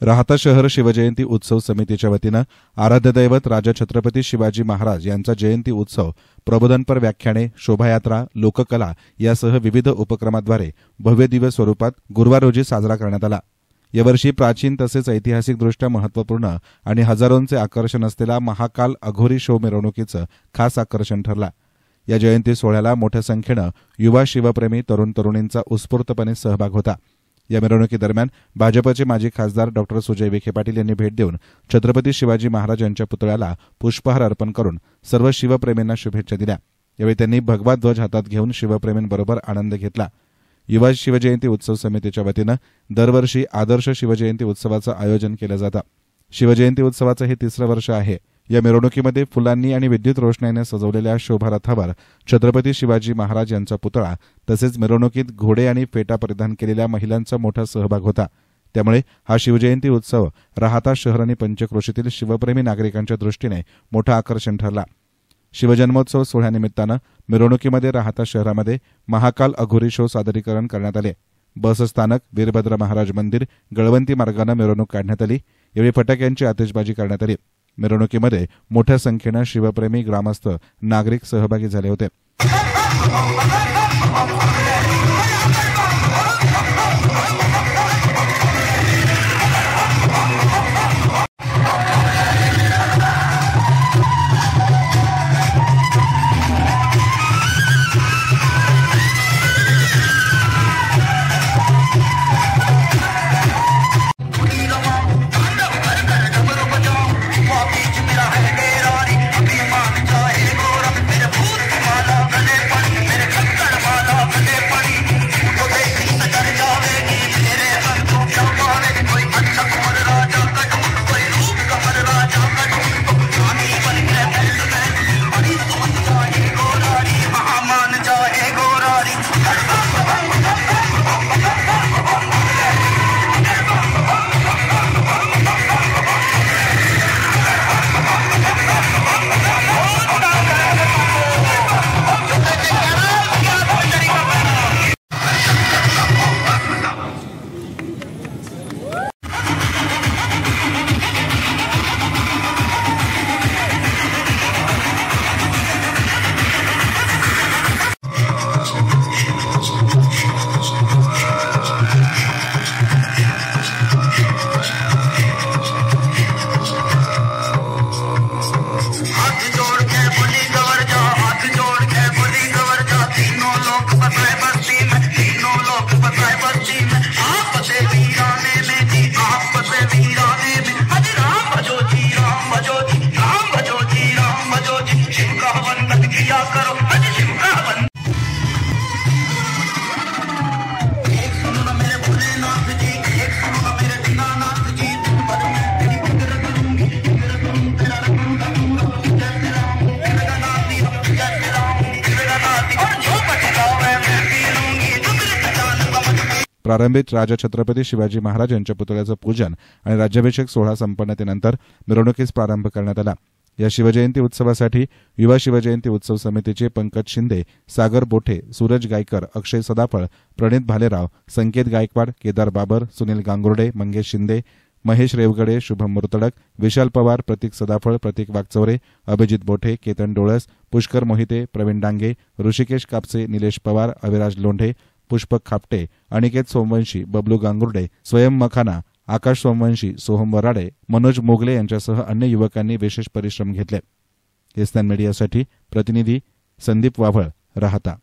राहता शहर शिवजयंती उत्सव समितीच्या वतीनं आराध्य दैवत राजा छत्रपती शिवाजी महाराज यांचा जयंती उत्सव प्रबोधनपर व्याख्याने, शोभायात्रा, लोककला यासह विविध उपक्रमाद्वारे भव्य दिव्य स्वरूपात गुरुवार रोजी साजरा करण्यात आला। यावर्षी प्राचीन तसेच ऐतिहासिकदृष्ट्या महत्त्वपूर्ण आणि हजारोंचे आकर्षण असलेला महाकाल अघोरी शो मिरवणुकीचं खास आकर्षण ठरला। या जयंती सोहळ्याला मोठ्या संख्येनं युवा शिवप्रेमी तरुण तरुणींचा उत्स्फूर्तपणे सहभाग होता। या मिरवणुकीदरम्यान भाजपचे माजी खासदार डॉ सुजय विखे पाटील यांनी भेट देऊन छत्रपती शिवाजी महाराज यांच्या पुतळ्याला पुष्पहार अर्पण करून सर्व शिवप्रेमींना शुभेच्छा दिल्या। यावेळी त्यांनी भगवा ध्वज हातात घेऊन शिवप्रेमींबरोबर आनंद घेतला। युवा शिवजयंती उत्सव समितीच्या वतीनं दरवर्षी आदर्श शिवजयंती उत्सवाचं आयोजन केलं जातं। शिवजयंती उत्सवाचं हे तिसरं वर्ष आहे। या मिरवणुकीमध्ये फुलांनी आणि विद्युत रोषणाईने सजवलेल्या शोभारथावर छत्रपती शिवाजी महाराज यांचा पुतळा तसेच मिरवणुकीत घोडे आणि फेटा परिधान केलेल्या महिलांचा मोठा सहभाग होता। त्यामुळे हा शिवजयंती उत्सव राहता शहर आणि पंचक्रोशीतील शिवप्रेमी नागरिकांच्या दृष्टीने मोठं आकर्षण ठरला। शिवजन्मोत्सव सोहळ्यानिमित्तानं मिरवणुकीमध्ये राहता शहरामध्ये महाकाल अघोरी शो सादरीकरण करण्यात आले। बसस्थानक, वीरभद्र महाराज मंदिर, गळवंती मार्गाने मिरवणूक काढण्यात आली। यावेळी फटाक्यांची आतिषबाजी करण्यात आली। मिरवणुकीमध्ये मोठ्या संख्येनं शिवप्रेमी, ग्रामस्थ, नागरिक सहभागी झाले होते। प्रारंभीत राजा छत्रपती शिवाजी महाराज यांच्या पुतळ्याचं पूजन आणि राज्याभिषेक सोहळा संपन्नतेनंतर मिरवणुकीस प्रारंभ करण्यात आला। या शिवजयंती उत्सवासाठी युवा शिवजयंती उत्सव समितीचे पंकज शिंदे, सागर बोठे, सूरज गायकर, अक्षय सदाफळ, प्रणित भालेराव, संकेत गायकवाड, केदार बाबर, सुनील गांगुर्डे, मंगेश शिंदे, महेश रेवगडे, शुभम मुर्तडक, विशाल पवार, प्रतीक सदाफळ, प्रतीक वागचौरे, अभिजित बोठे, केतन डोळस, पुष्कर मोहिते, प्रवीण डांगे, ऋषिकेश कापसे, निलेश पवार, अविराज लोंढे, पुष्पक खापटे, अनिकेत सोमवंशी, बबलू गांगुर्डे, स्वयं मखाना, आकाश सोमवंशी, सोहम वराडे, मनोज मोगले यांच्यासह अन्य युवकांनी विशेष परिश्रम घेतले। एसएन मीडियासाठी प्रतिनिधी संदीप वाभळ, राहता।